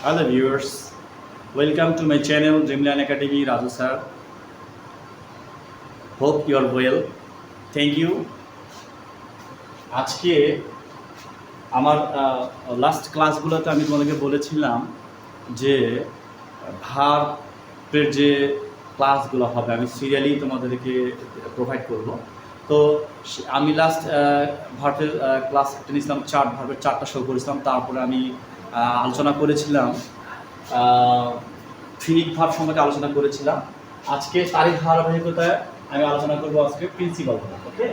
Hello viewers, welcome to my channel Dreamland Academy, Raju sir. Hope you are well. Thank you. আজকে আমার last ক্লাসগুলোতে আমি তোমাদেরকে বলেছিলাম যে ভার্বের যে ক্লাসগুলো হবে আমি সিরিয়ালি তোমাদেরকে প্রোভাইড করব। তো আমি লাস্ট ভার্বের ক্লাস একটা নিয়েছিলাম, ভার্বের চারটা শো করেছিলাম। তারপরে আমি আলোচনা করেছিলাম ফিনিক ভার্ব সম্পর্কে আলোচনা করেছিলাম। আজকে তারিখ ধারাবাহিকতায় আমি আলোচনা করব আজকে প্রিন্সিপাল ভার্ব। ওকে,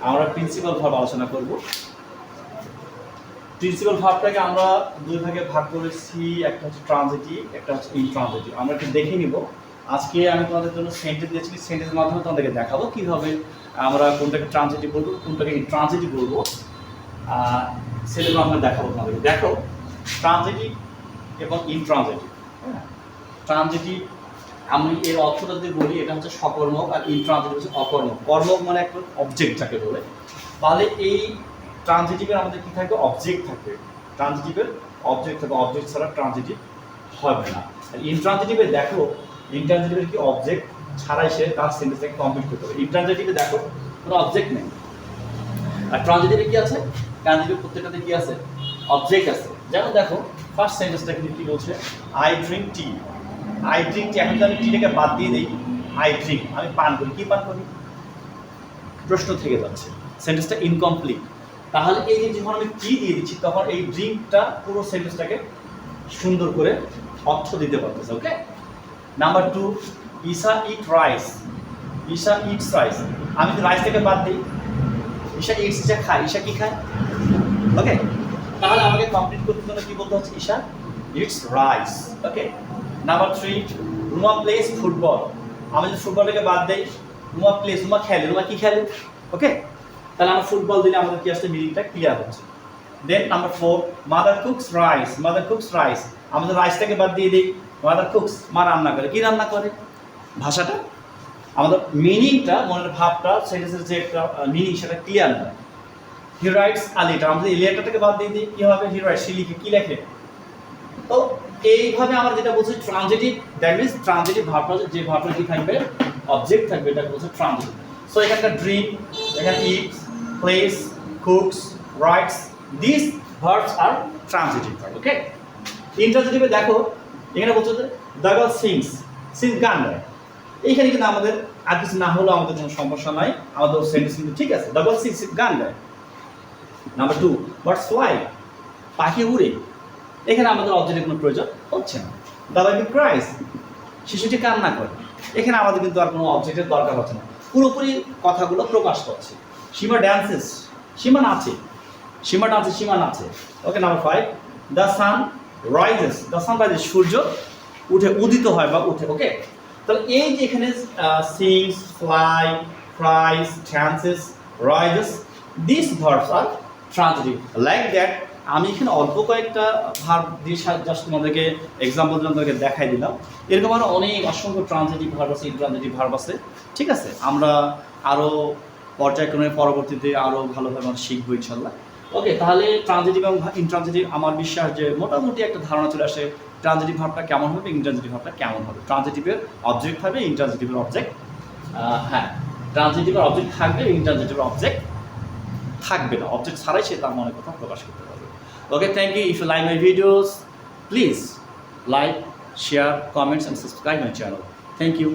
আমরা প্রিন্সিপাল ভার্ব আলোচনা করব। প্রিন্সিপাল ভার্বটাকে আমরা দুই ভাগে ভাগ করেছি, একটা হচ্ছে ট্রানজিটিভ, একটা হচ্ছে ইনট্রানজিটিভ। আমরা একটু দেখে নিব। আজকে আমি তোমাদের জন্য সেন্টেন্স দিয়েছি, সেন্টেন্সের মাধ্যমে তোমাদেরকে দেখাবো কীভাবে আমরা কোনটাকে ট্রানজিটিভ বলবো, কোনটাকে ইনট্রানজিটিভ বলবো, সেগুলো আমরা দেখাবো তোমাদেরকে। দেখো, ট্রানজিটিভ এবং ইনট্রানজিটিভ। হ্যাঁ, ট্রানজিটিভ আমি এর অর্থটা যদি বলি, এটা হচ্ছে সকর্মক, আর ইনট্রানজিটিভ হচ্ছে অকর্মক। কর্মক মানে একটা অবজেক্ট যাকে বলে। তাহলে এই ট্রানজিটিভের আমাদের কী থাকবে? অবজেক্ট থাকবে। ট্রানজিটিভের অবজেক্ট থাকবে, অবজেক্ট ছাড়া ট্রানজিটিভ হবে না। আর ইনট্রানজিটিভে দেখো, ইনট্রানজিটিভের কি অবজেক্ট ছাড়াই সে তার সেন্টেন্সটাকে কমপ্লিট করতে হবে। ইনট্রানজিটিভে দেখো কোনো অবজেক্ট নেই, আর ট্রানজিটিভে কি আছে? ট্রানজিটিভ প্রত্যেকটাতে কি আছে? অবজেক্ট আছে। যেমন দেখো, ফার্স্ট সেন্টেন্সটা কিন্তু কি বলছে? I drink tea. I drink tea. এখন যদি আমি টিটাকে বাদ দিয়ে দিই, আই ড্রিঙ্ক, আমি পান করি। কি পান করি? প্রশ্ন থেকে যাচ্ছে, সেন্টেন্সটা ইনকমপ্লিট। তাহলে এই যে যখন আমি টি দিয়ে দিচ্ছি, তখন এই ড্রিঙ্কটা পুরো সেন্টেন্সটাকে সুন্দর করে অর্থ দিতে পারতেছে। Okay, number 2, Isha eat rice. Isha eats rice. আমি যদি রাইস থেকে বাদ দিই, ঈশা ইটস যা খায়, ঈশা কি খায়? ওকে, তাহলে আমাকে কমপ্লিট করতে হলে কি বলতে হচ্ছে? Isha eats rice. Okay, number 3, Ruma plays football. আমি যদি ফুটবলটাকে বাদ দিই, রুমা প্লেস, রুমা খেলে। রুমা কি খেলে? ওকে, তাহলে আমরা ফুটবল দিলে আমাদের কি আসছে? মিনিংটা ক্লিয়ার হচ্ছে। Then number 4, mother cooks rice. Mother cooks rice. আমাদের রাইসটাকে বাদ দিয়ে দিই, মাদার কুকস, মা রান্না করে। কি রান্না করে? ভাষাটা, আমাদের মিনিংটা, মনের ভাবটা, সেন্টেন্সের যে একটা মিনিং সেটা ক্লিয়ার নয়। He writes a letter. আমাদের এই লেটারটাকে বাদ দিয়ে দিই, কি হবে? হি রাইটস, সে লিখে। কি লেখে? তো এইভাবে আমরা যেটা বলছি ট্রানজিটিভ, দ্যাট মিনস ট্রানজিটিভ ভাবটা, যে ভাবটা কি থাকবে? অবজেক্ট থাকবে, এটাকে বলছে ট্রানজিটিভ। সো এখানকার ড্রিঙ্ক, এখানে eats, plays, cooks, writes, this verbs are transitive verb. Okay, ইন্ট্রানজিটিভে দেখো, এখানে বলছে যে দ্য গার্ল সিংস। সিংস গান গায়। এইখানে কিন্তু আমাদের আর কিছু না হলেও আমাদের কোনো সমস্যা নাই, আমাদের সেন্টেন্স কিন্তু ঠিক আছে। দ্য গার্ল সিংস গান গায়। Number 2, birds fly. পাখি উড়ে। এখানে আমাদের অবজেক্টের কোনো প্রয়োজন হচ্ছে না। The baby ক্রাইস। শিশুটি কান্না করে। এখানে আমাদের কিন্তু আর কোনো অবজেক্টের দরকার হচ্ছে না, পুরোপুরি কথাগুলো প্রকাশ করছে। সীমা ড্যান্সেস। সীমা নাচে। সীমা ডান্সে, সীমা নাচে। Okay, number 5, the sun rises. The sun rises, সূর্য উঠে, উদিত হয় বা উঠে। ওকে, তাহলে এই যে এখানে sings, fly, cries, dances, rises, this verbs are transitive. Like that, আমি এখানে অল্প কয়েকটা ভার্ব দিয়ে জাস্ট তোমাদেরকে এক্সাম্পল তোমাদেরকে দেখাই দিলাম। এরকম আরও অনেক অসংখ্য ট্রানজিটিভ ভার্ব আছে, ইনট্রানজিটিভ ভার্ব আছে। ঠিক আছে, আমরা আরও পর্যায়ক্রমে পরবর্তীতে আরও ভালোভাবে আমরা শিখবো ইনশাল্লাহ। ওকে, তাহলে ট্রানজিটিভ এবং ইনট্রানজিটিভ, আমার বিশ্বাস যে মোটামুটি একটা ধারণা চলে আসে ট্রানজিটিভ ভার্বটা কেমন হবে, ইনট্রানজিটিভ ভার্বটা কেমন হবে। ট্রানজিটিভের অবজেক্ট থাকবে, ইনট্রানজিটিভের অবজেক্ট, হ্যাঁ, ট্রানজিটিভের অবজেক্ট থাকবে, ইনট্রানজিটিভের অবজেক্ট থাকবে না। অবজেক্ট ছাড়াই সে তার মনের কথা প্রকাশ করতে পারবে। Okay, thank you. If you like my videos, please like, share, comments and subscribe my channel. Thank you.